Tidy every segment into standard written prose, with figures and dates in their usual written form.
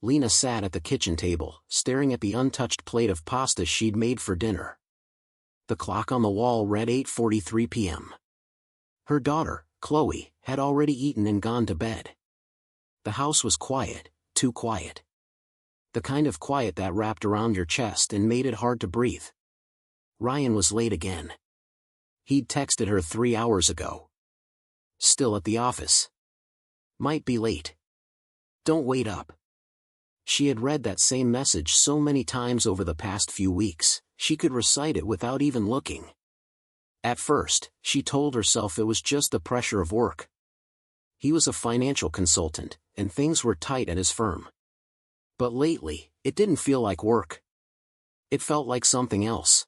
Lena sat at the kitchen table, staring at the untouched plate of pasta she'd made for dinner. The clock on the wall read 8:43 p.m. Her daughter, Chloe, had already eaten and gone to bed. The house was quiet, too quiet. The kind of quiet that wrapped around your chest and made it hard to breathe. Ryan was late again. He'd texted her 3 hours ago. Still at the office. Might be late. Don't wait up. She had read that same message so many times over the past few weeks, she could recite it without even looking. At first, she told herself it was just the pressure of work. He was a financial consultant, and things were tight at his firm. But lately, it didn't feel like work. It felt like something else.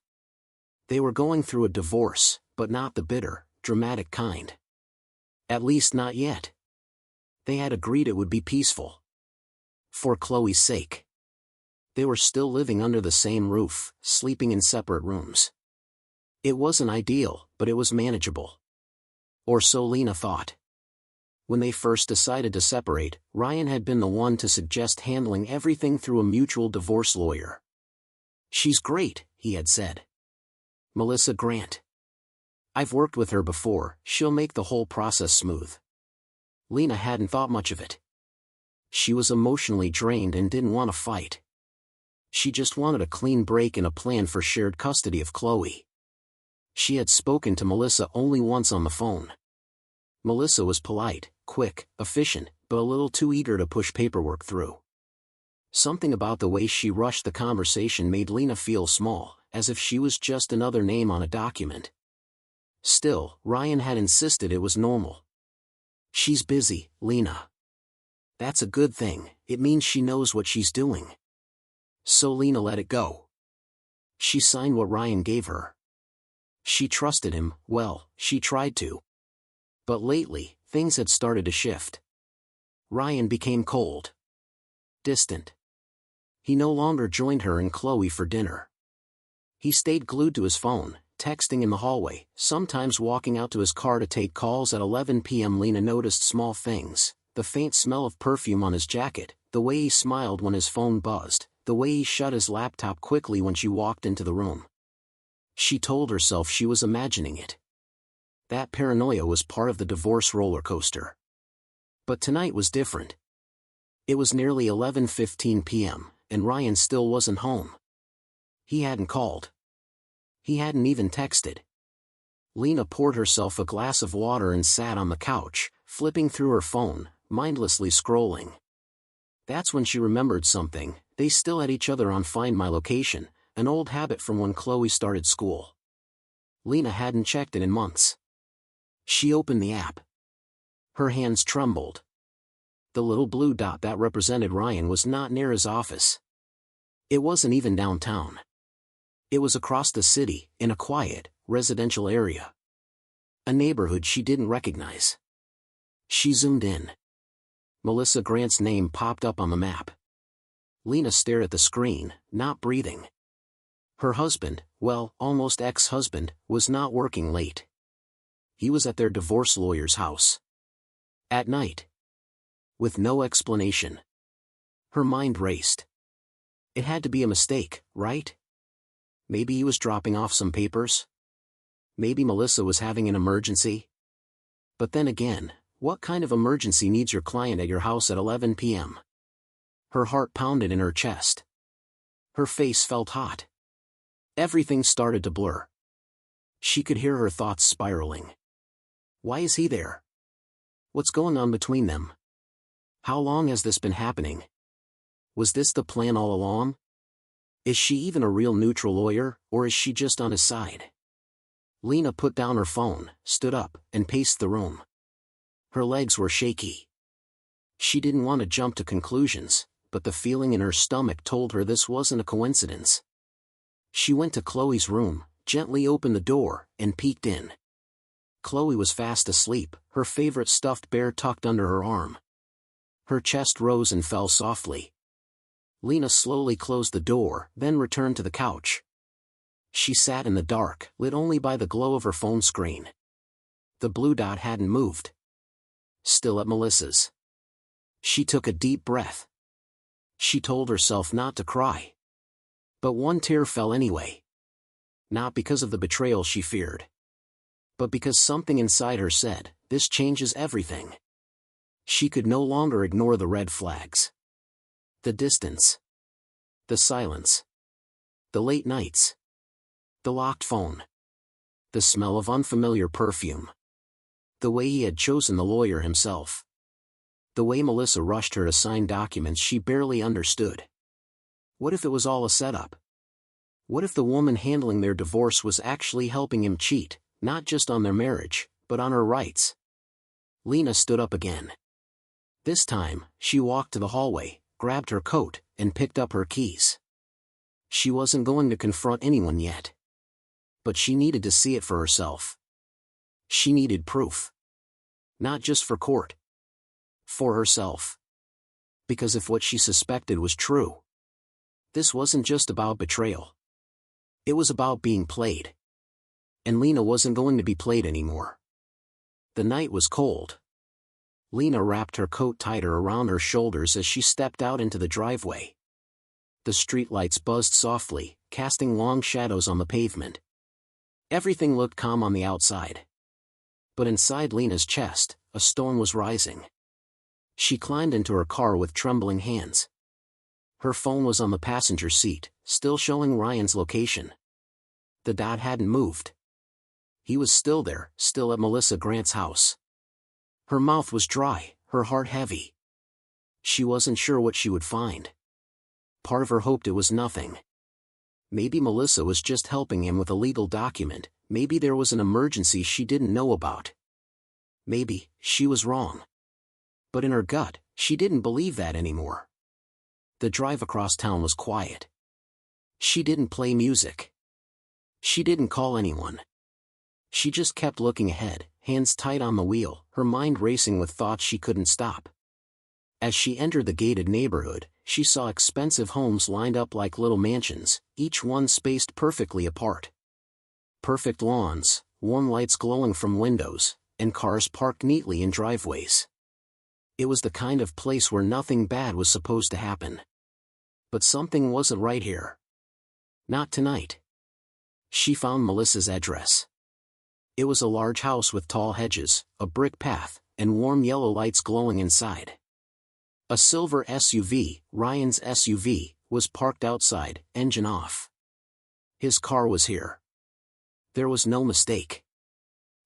They were going through a divorce, but not the bitter, dramatic kind. At least not yet. They had agreed it would be peaceful. For Chloe's sake. They were still living under the same roof, sleeping in separate rooms. It wasn't ideal, but it was manageable. Or so Lena thought. When they first decided to separate, Ryan had been the one to suggest handling everything through a mutual divorce lawyer. "She's great," he had said. "Melissa Grant. I've worked with her before, she'll make the whole process smooth." Lena hadn't thought much of it. She was emotionally drained and didn't want to fight. She just wanted a clean break and a plan for shared custody of Chloe. She had spoken to Melissa only once on the phone. Melissa was polite, quick, efficient, but a little too eager to push paperwork through. Something about the way she rushed the conversation made Lena feel small, as if she was just another name on a document. Still, Ryan had insisted it was normal. "She's busy, Lena. That's a good thing, it means she knows what she's doing." So Lena let it go. She signed what Ryan gave her. She trusted him, well, she tried to. But lately, things had started to shift. Ryan became cold. Distant. He no longer joined her and Chloe for dinner. He stayed glued to his phone, texting in the hallway, sometimes walking out to his car to take calls at 11 p.m. Lena noticed small things, the faint smell of perfume on his jacket, the way he smiled when his phone buzzed, the way he shut his laptop quickly when she walked into the room. She told herself she was imagining it. That paranoia was part of the divorce roller coaster. But tonight was different. It was nearly 11:15 p.m., and Ryan still wasn't home. He hadn't called. He hadn't even texted. Lena poured herself a glass of water and sat on the couch, flipping through her phone, mindlessly scrolling. That's when she remembered something. They still had each other on Find My Location, an old habit from when Chloe started school. Lena hadn't checked it in months. She opened the app. Her hands trembled. The little blue dot that represented Ryan was not near his office. It wasn't even downtown. It was across the city, in a quiet, residential area. A neighborhood she didn't recognize. She zoomed in. Melissa Grant's name popped up on the map. Lena stared at the screen, not breathing. Her husband, well, almost ex-husband, was not working late. He was at their divorce lawyer's house. At night. With no explanation. Her mind raced. It had to be a mistake, right? Maybe he was dropping off some papers? Maybe Melissa was having an emergency? But then again, what kind of emergency needs your client at your house at 11 p.m.? Her heart pounded in her chest. Her face felt hot. Everything started to blur. She could hear her thoughts spiraling. Why is he there? What's going on between them? How long has this been happening? Was this the plan all along? Is she even a real neutral lawyer, or is she just on his side? Lena put down her phone, stood up, and paced the room. Her legs were shaky. She didn't want to jump to conclusions, but the feeling in her stomach told her this wasn't a coincidence. She went to Chloe's room, gently opened the door, and peeked in. Chloe was fast asleep, her favorite stuffed bear tucked under her arm. Her chest rose and fell softly. Lena slowly closed the door, then returned to the couch. She sat in the dark, lit only by the glow of her phone screen. The blue dot hadn't moved. Still at Melissa's. She took a deep breath. She told herself not to cry. But one tear fell anyway. Not because of the betrayal she feared, but because something inside her said, this changes everything. She could no longer ignore the red flags. The distance. The silence. The late nights. The locked phone. The smell of unfamiliar perfume. The way he had chosen the lawyer himself. The way Melissa rushed her to sign documents she barely understood. What if it was all a setup? What if the woman handling their divorce was actually helping him cheat, not just on their marriage, but on her rights? Lena stood up again. This time, she walked to the hallway, grabbed her coat, and picked up her keys. She wasn't going to confront anyone yet. But she needed to see it for herself. She needed proof. Not just for court. For herself. Because if what she suspected was true, this wasn't just about betrayal. It was about being played. And Lena wasn't going to be played anymore. The night was cold. Lena wrapped her coat tighter around her shoulders as she stepped out into the driveway. The streetlights buzzed softly, casting long shadows on the pavement. Everything looked calm on the outside. But inside Lena's chest, a storm was rising. She climbed into her car with trembling hands. Her phone was on the passenger seat, still showing Ryan's location. The dot hadn't moved. He was still there, still at Melissa Grant's house. Her mouth was dry, her heart heavy. She wasn't sure what she would find. Part of her hoped it was nothing. Maybe Melissa was just helping him with a legal document, maybe there was an emergency she didn't know about. Maybe she was wrong. But in her gut, she didn't believe that anymore. The drive across town was quiet. She didn't play music. She didn't call anyone. She just kept looking ahead, hands tight on the wheel, her mind racing with thoughts she couldn't stop. As she entered the gated neighborhood, she saw expensive homes lined up like little mansions, each one spaced perfectly apart. Perfect lawns, warm lights glowing from windows, and cars parked neatly in driveways. It was the kind of place where nothing bad was supposed to happen. But something wasn't right here. Not tonight. She found Melissa's address. It was a large house with tall hedges, a brick path, and warm yellow lights glowing inside. A silver SUV, Ryan's SUV, was parked outside, engine off. His car was here. There was no mistake.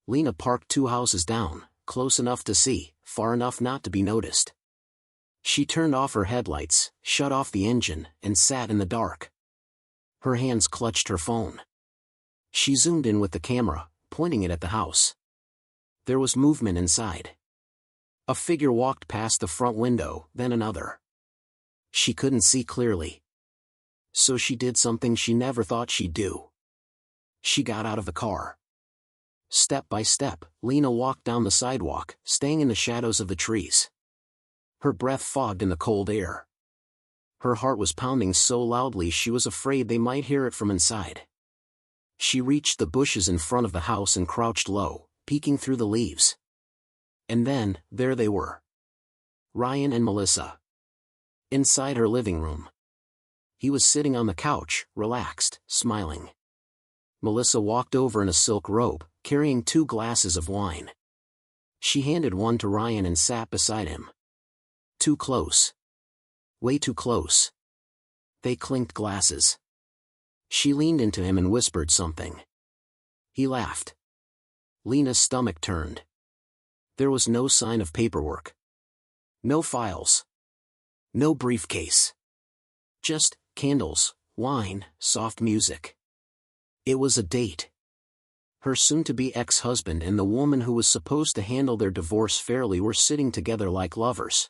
Lena parked 2 houses down, close enough to see, far enough not to be noticed. She turned off her headlights, shut off the engine, and sat in the dark. Her hands clutched her phone. She zoomed in with the camera, pointing it at the house. There was movement inside. A figure walked past the front window, then another. She couldn't see clearly. So she did something she never thought she'd do. She got out of the car. Step by step, Lena walked down the sidewalk, staying in the shadows of the trees. Her breath fogged in the cold air. Her heart was pounding so loudly she was afraid they might hear it from inside. She reached the bushes in front of the house and crouched low, peeking through the leaves. And then, there they were. Ryan and Melissa. Inside her living room. He was sitting on the couch, relaxed, smiling. Melissa walked over in a silk robe, carrying 2 glasses of wine. She handed one to Ryan and sat beside him. Too close. Way too close. They clinked glasses. She leaned into him and whispered something. He laughed. Lena's stomach turned. There was no sign of paperwork. No files. No briefcase. Just candles, wine, soft music. It was a date. Her soon-to-be ex-husband and the woman who was supposed to handle their divorce fairly were sitting together like lovers.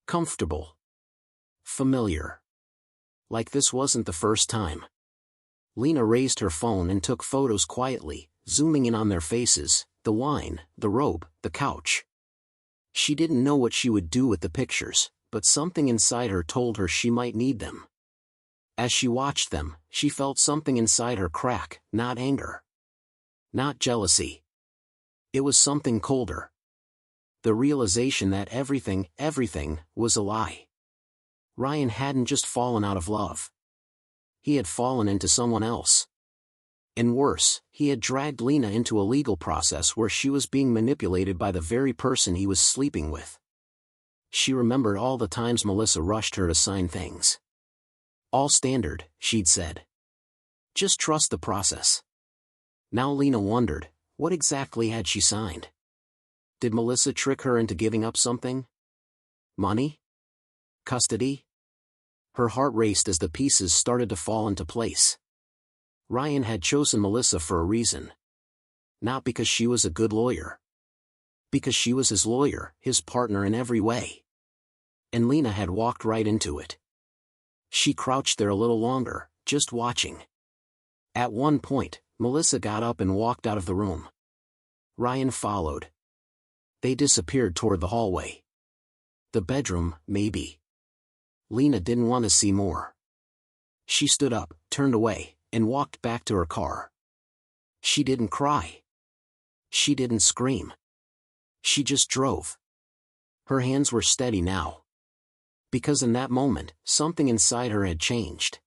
Comfortable. Familiar. Like this wasn't the first time. Lena raised her phone and took photos quietly, zooming in on their faces, the wine, the robe, the couch. She didn't know what she would do with the pictures, but something inside her told her she might need them. As she watched them, she felt something inside her crack, not anger. Not jealousy. It was something colder. The realization that everything, was a lie. Ryan hadn't just fallen out of love. He had fallen into someone else. And worse, he had dragged Lena into a legal process where she was being manipulated by the very person he was sleeping with. She remembered all the times Melissa rushed her to sign things. All standard, she'd said. Just trust the process. Now Lena wondered, what exactly had she signed? Did Melissa trick her into giving up something? Money? Custody? Her heart raced as the pieces started to fall into place. Ryan had chosen Melissa for a reason. Not because she was a good lawyer. Because she was his lawyer, his partner in every way. And Lena had walked right into it. She crouched there a little longer, just watching. At one point, Melissa got up and walked out of the room. Ryan followed. They disappeared toward the hallway. The bedroom, maybe. Lena didn't want to see more. She stood up, turned away, and walked back to her car. She didn't cry. She didn't scream. She just drove. Her hands were steady now. Because in that moment, something inside her had changed.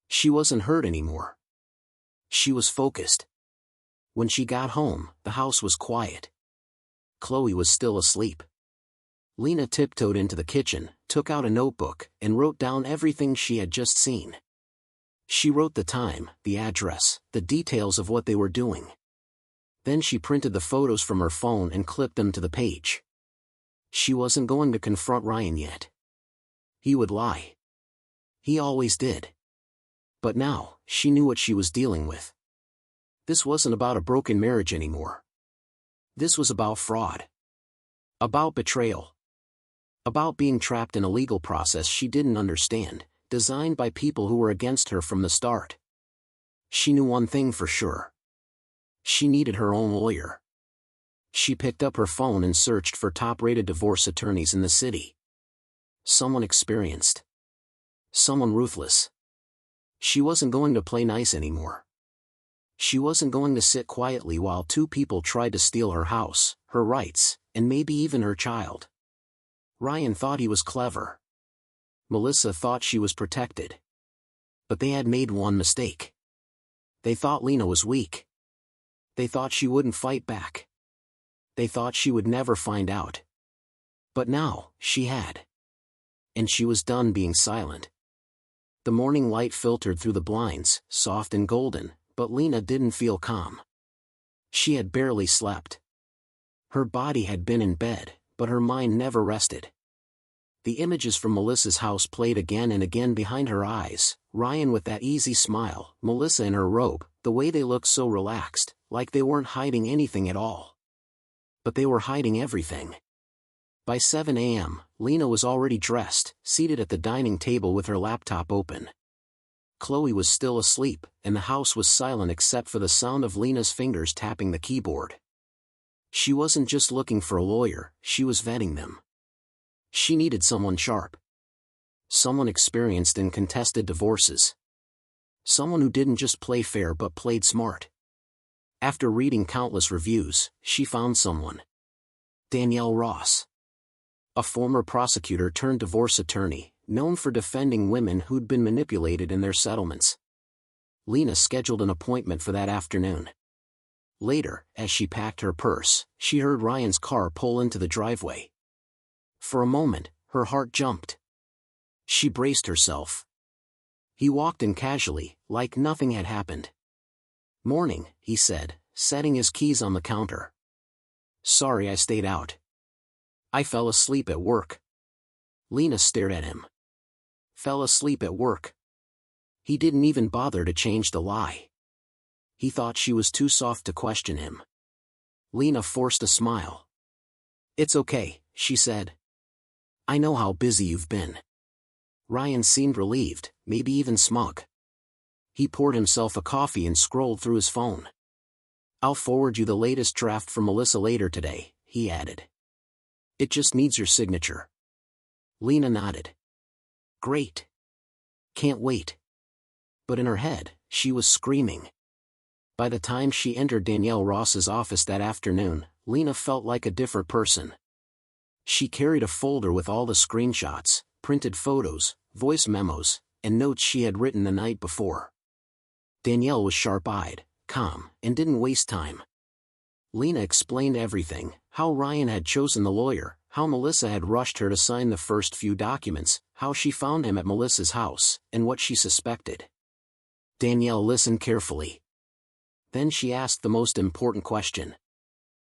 She wasn't hurt anymore. She was focused. When she got home, the house was quiet. Chloe was still asleep. Lena tiptoed into the kitchen, took out a notebook, and wrote down everything she had just seen. She wrote the time, the address, the details of what they were doing. Then she printed the photos from her phone and clipped them to the page. She wasn't going to confront Ryan yet. He would lie. He always did. But now, she knew what she was dealing with. This wasn't about a broken marriage anymore. This was about fraud. About betrayal. About being trapped in a legal process she didn't understand, designed by people who were against her from the start. She knew one thing for sure. She needed her own lawyer. She picked up her phone and searched for top-rated divorce attorneys in the city. Someone experienced. Someone ruthless. She wasn't going to play nice anymore. She wasn't going to sit quietly while two people tried to steal her house, her rights, and maybe even her child. Ryan thought he was clever. Melissa thought she was protected. But they had made one mistake. They thought Lena was weak. They thought she wouldn't fight back. They thought she would never find out. But now, she had. And she was done being silent. The morning light filtered through the blinds, soft and golden, but Lena didn't feel calm. She had barely slept. Her body had been in bed, but her mind never rested. The images from Melissa's house played again and again behind her eyes, Ryan with that easy smile, Melissa in her robe, the way they looked so relaxed, like they weren't hiding anything at all. But they were hiding everything. By 7 a.m., Lena was already dressed, seated at the dining table with her laptop open. Chloe was still asleep, and the house was silent except for the sound of Lena's fingers tapping the keyboard. She wasn't just looking for a lawyer, she was vetting them. She needed someone sharp. Someone experienced in contested divorces. Someone who didn't just play fair but played smart. After reading countless reviews, she found someone. Danielle Ross. A former prosecutor turned divorce attorney, known for defending women who'd been manipulated in their settlements. Lena scheduled an appointment for that afternoon. Later, as she packed her purse, she heard Ryan's car pull into the driveway. For a moment, her heart jumped. She braced herself. He walked in casually, like nothing had happened. "Morning," he said, setting his keys on the counter. "Sorry I stayed out. I fell asleep at work." Lena stared at him. Fell asleep at work. He didn't even bother to change the lie. He thought she was too soft to question him. Lena forced a smile. "It's okay," she said. "I know how busy you've been." Ryan seemed relieved, maybe even smug. He poured himself a coffee and scrolled through his phone. "I'll forward you the latest draft from Melissa later today," he added. "It just needs your signature." Lena nodded. "Great. Can't wait." But in her head, she was screaming. By the time she entered Danielle Ross's office that afternoon, Lena felt like a different person. She carried a folder with all the screenshots, printed photos, voice memos, and notes she had written the night before. Danielle was sharp-eyed, calm, and didn't waste time. Lena explained everything, how Ryan had chosen the lawyer, how Melissa had rushed her to sign the first few documents, how she found him at Melissa's house, and what she suspected. Danielle listened carefully. Then she asked the most important question.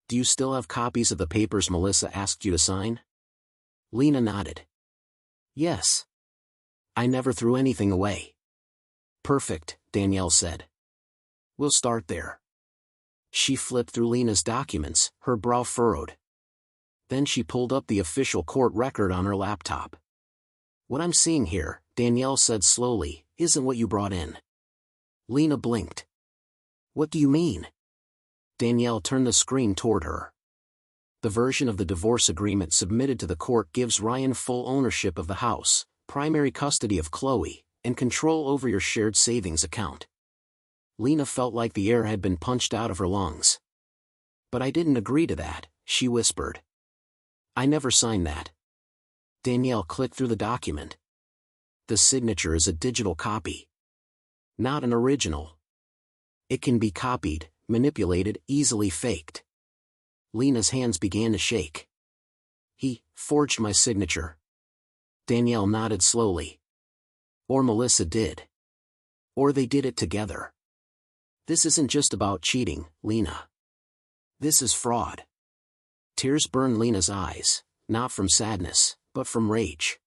"Do you still have copies of the papers Melissa asked you to sign?" Lena nodded. "Yes. I never threw anything away." "Perfect," Danielle said. "We'll start there." She flipped through Lena's documents, her brow furrowed. Then she pulled up the official court record on her laptop. "What I'm seeing here," Danielle said slowly, "isn't what you brought in." Lena blinked. "What do you mean?" Danielle turned the screen toward her. "The version of the divorce agreement submitted to the court gives Ryan full ownership of the house, primary custody of Chloe, and control over your shared savings account." Lena felt like the air had been punched out of her lungs. "But I didn't agree to that," she whispered. "I never signed that." Danielle clicked through the document. "The signature is a digital copy. Not an original. It can be copied, manipulated, easily faked." Lena's hands began to shake. "He forged my signature." Danielle nodded slowly. "Or Melissa did. Or they did it together. This isn't just about cheating, Lena. This is fraud." Tears burned Lena's eyes, not from sadness, but from rage.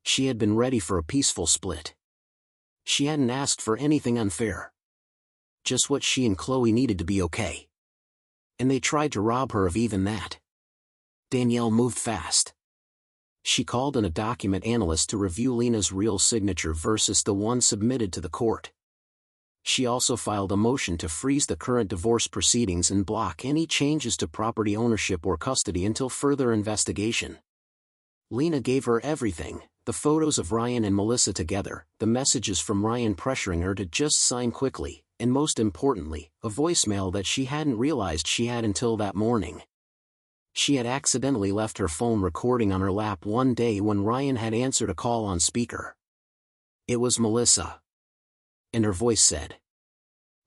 She had been ready for a peaceful split. She hadn't asked for anything unfair. Just what she and Chloe needed to be okay. And they tried to rob her of even that. Danielle moved fast. She called in a document analyst to review Lena's real signature versus the one submitted to the court. She also filed a motion to freeze the current divorce proceedings and block any changes to property ownership or custody until further investigation. Lena gave her everything, the photos of Ryan and Melissa together, the messages from Ryan pressuring her to just sign quickly, and most importantly, a voicemail that she hadn't realized she had until that morning. She had accidentally left her phone recording on her lap one day when Ryan had answered a call on speaker. It was Melissa. And her voice said,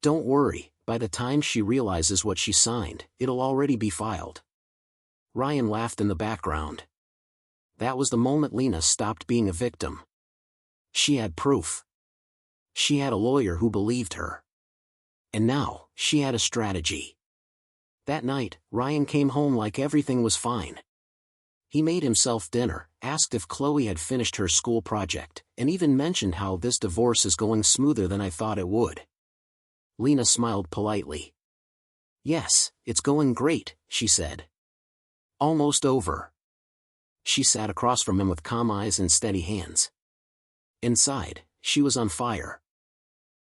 "Don't worry, by the time she realizes what she signed, it'll already be filed." Ryan laughed in the background. That was the moment Lena stopped being a victim. She had proof. She had a lawyer who believed her. And now, she had a strategy. That night, Ryan came home like everything was fine. He made himself dinner, asked if Chloe had finished her school project, and even mentioned how "this divorce is going smoother than I thought it would." Lena smiled politely. "Yes, it's going great," she said. "Almost over." She sat across from him with calm eyes and steady hands. Inside, she was on fire.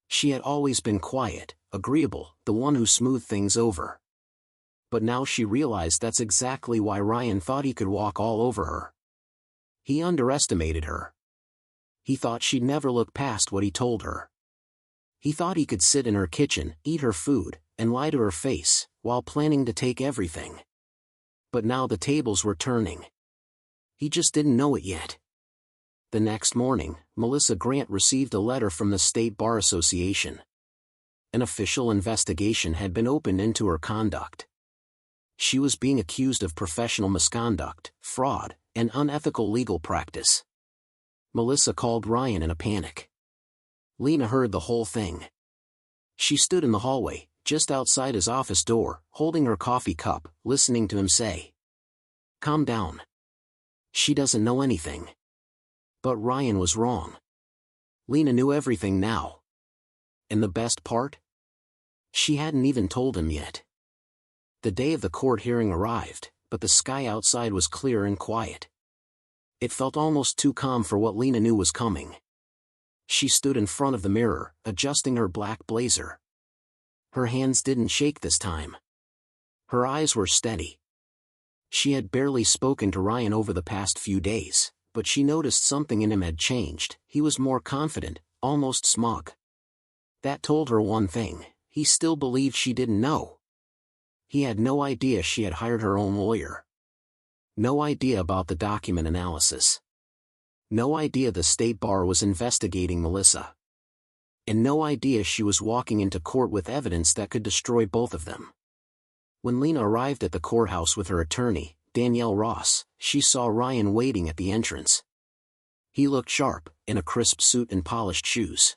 She had always been quiet, agreeable, the one who smoothed things over. But now she realized that's exactly why Ryan thought he could walk all over her. He underestimated her. He thought she'd never look past what he told her. He thought he could sit in her kitchen, eat her food, and lie to her face, while planning to take everything. But now the tables were turning. He just didn't know it yet. The next morning, Melissa Grant received a letter from the State Bar Association. An official investigation had been opened into her conduct. She was being accused of professional misconduct, fraud, and unethical legal practice. Melissa called Ryan in a panic. Lena heard the whole thing. She stood in the hallway, just outside his office door, holding her coffee cup, listening to him say, "Calm down. She doesn't know anything." But Ryan was wrong. Lena knew everything now. And the best part? She hadn't even told him yet. The day of the court hearing arrived, but the sky outside was clear and quiet. It felt almost too calm for what Lena knew was coming. She stood in front of the mirror, adjusting her black blazer. Her hands didn't shake this time. Her eyes were steady. She had barely spoken to Ryan over the past few days, but she noticed something in him had changed. He was more confident, almost smug. That told her one thing: he still believed she didn't know. He had no idea she had hired her own lawyer. No idea about the document analysis. No idea the state bar was investigating Melissa. And no idea she was walking into court with evidence that could destroy both of them. When Lena arrived at the courthouse with her attorney, Danielle Ross, she saw Ryan waiting at the entrance. He looked sharp, in a crisp suit and polished shoes.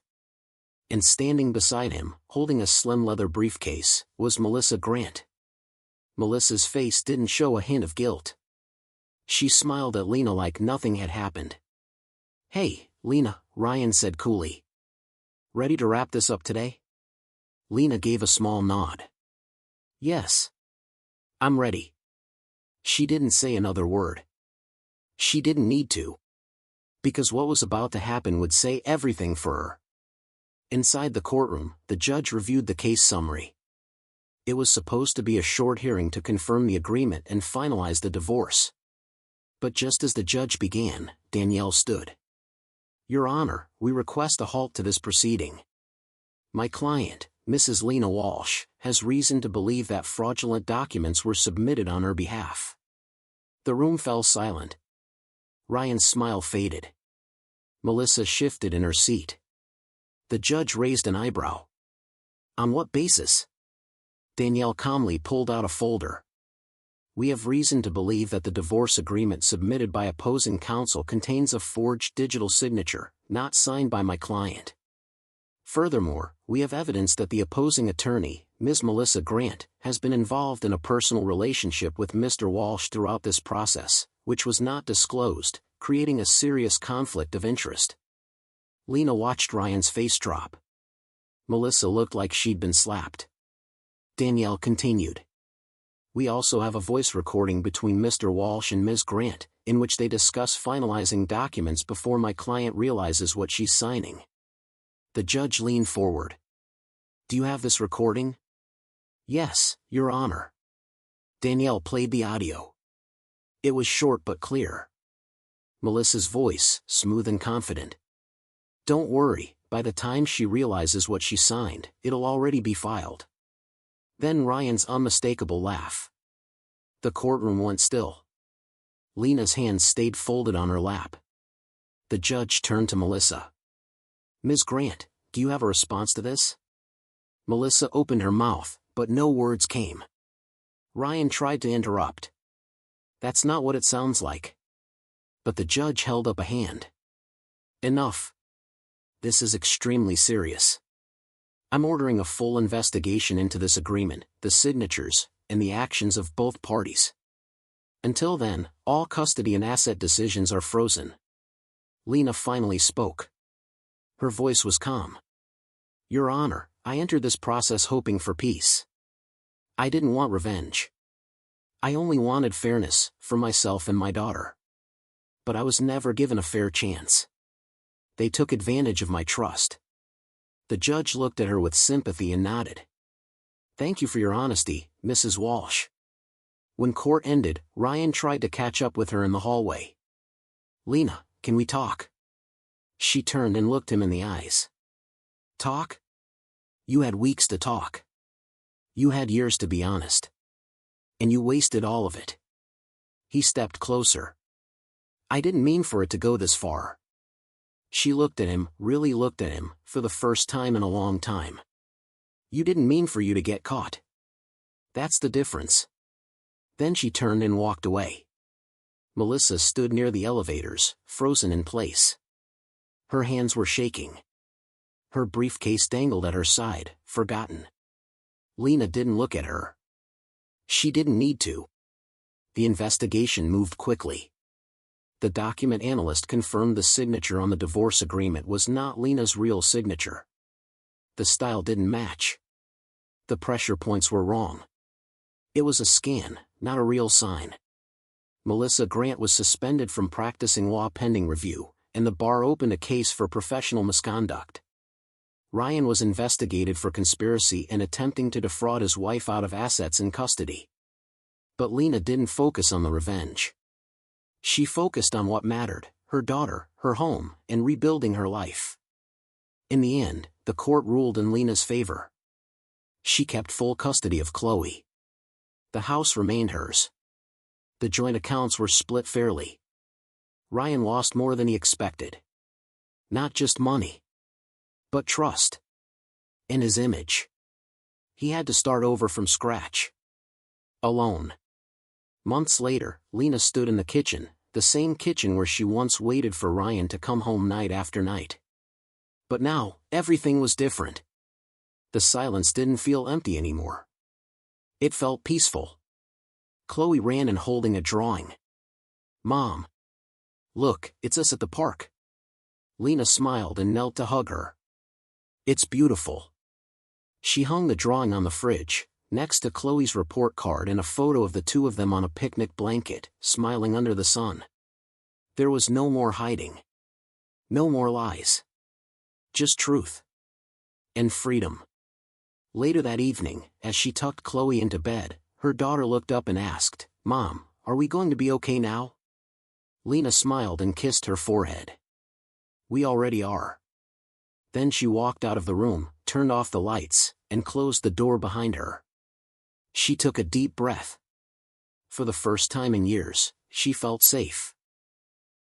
And standing beside him, holding a slim leather briefcase, was Melissa Grant. Melissa's face didn't show a hint of guilt. She smiled at Lena like nothing had happened. "Hey, Lena," Ryan said coolly. "Ready to wrap this up today?" Lena gave a small nod. "Yes. I'm ready." She didn't say another word. She didn't need to. Because what was about to happen would say everything for her. Inside the courtroom, the judge reviewed the case summary. It was supposed to be a short hearing to confirm the agreement and finalize the divorce. But just as the judge began, Danielle stood. "Your Honor, we request a halt to this proceeding. My client, Mrs. Lena Walsh, has reason to believe that fraudulent documents were submitted on her behalf." The room fell silent. Ryan's smile faded. Melissa shifted in her seat. The judge raised an eyebrow. "On what basis?" Danielle calmly pulled out a folder. "We have reason to believe that the divorce agreement submitted by opposing counsel contains a forged digital signature, not signed by my client. Furthermore, we have evidence that the opposing attorney, Ms. Melissa Grant, has been involved in a personal relationship with Mr. Walsh throughout this process, which was not disclosed, creating a serious conflict of interest." Lena watched Ryan's face drop. Melissa looked like she'd been slapped. Danielle continued. "We also have a voice recording between Mr. Walsh and Ms. Grant, in which they discuss finalizing documents before my client realizes what she's signing." The judge leaned forward. "Do you have this recording?" "Yes, Your Honor." Danielle played the audio. It was short but clear. Melissa's voice, smooth and confident. "Don't worry, by the time she realizes what she signed, it'll already be filed." Then Ryan's unmistakable laugh. The courtroom went still. Lena's hands stayed folded on her lap. The judge turned to Melissa. "Ms. Grant, do you have a response to this?" Melissa opened her mouth, but no words came. Ryan tried to interrupt. "That's not what it sounds like." But the judge held up a hand. "Enough. This is extremely serious. I'm ordering a full investigation into this agreement, the signatures, and the actions of both parties. Until then, all custody and asset decisions are frozen." Lena finally spoke. Her voice was calm. "Your Honor, I entered this process hoping for peace. I didn't want revenge. I only wanted fairness, for myself and my daughter. But I was never given a fair chance. They took advantage of my trust." The judge looked at her with sympathy and nodded. "Thank you for your honesty, Mrs. Walsh." When court ended, Ryan tried to catch up with her in the hallway. "Lena, can we talk?" She turned and looked him in the eyes. "Talk? You had weeks to talk. You had years to be honest. And you wasted all of it." He stepped closer. "I didn't mean for it to go this far." She looked at him, really looked at him, for the first time in a long time. "You didn't mean for you to get caught. That's the difference." Then she turned and walked away. Melissa stood near the elevators, frozen in place. Her hands were shaking. Her briefcase dangled at her side, forgotten. Lena didn't look at her. She didn't need to. The investigation moved quickly. The document analyst confirmed the signature on the divorce agreement was not Lena's real signature. The style didn't match. The pressure points were wrong. It was a scan, not a real sign. Melissa Grant was suspended from practicing law pending review, and the bar opened a case for professional misconduct. Ryan was investigated for conspiracy and attempting to defraud his wife out of assets in custody. But Lena didn't focus on the revenge. She focused on what mattered, her daughter, her home, and rebuilding her life. In the end, the court ruled in Lena's favor. She kept full custody of Chloe. The house remained hers. The joint accounts were split fairly. Ryan lost more than he expected. Not just money, but trust. And his image. He had to start over from scratch. Alone. Months later, Lena stood in the kitchen, the same kitchen where she once waited for Ryan to come home night after night. But now, everything was different. The silence didn't feel empty anymore. It felt peaceful. Chloe ran in holding a drawing. "Mom. Look, it's us at the park." Lena smiled and knelt to hug her. "It's beautiful." She hung the drawing on the fridge, next to Chloe's report card and a photo of the two of them on a picnic blanket, smiling under the sun. There was no more hiding. No more lies. Just truth. And freedom. Later that evening, as she tucked Chloe into bed, her daughter looked up and asked, "Mom, are we going to be okay now?" Lena smiled and kissed her forehead. "We already are." Then she walked out of the room, turned off the lights, and closed the door behind her. She took a deep breath. For the first time in years, she felt safe.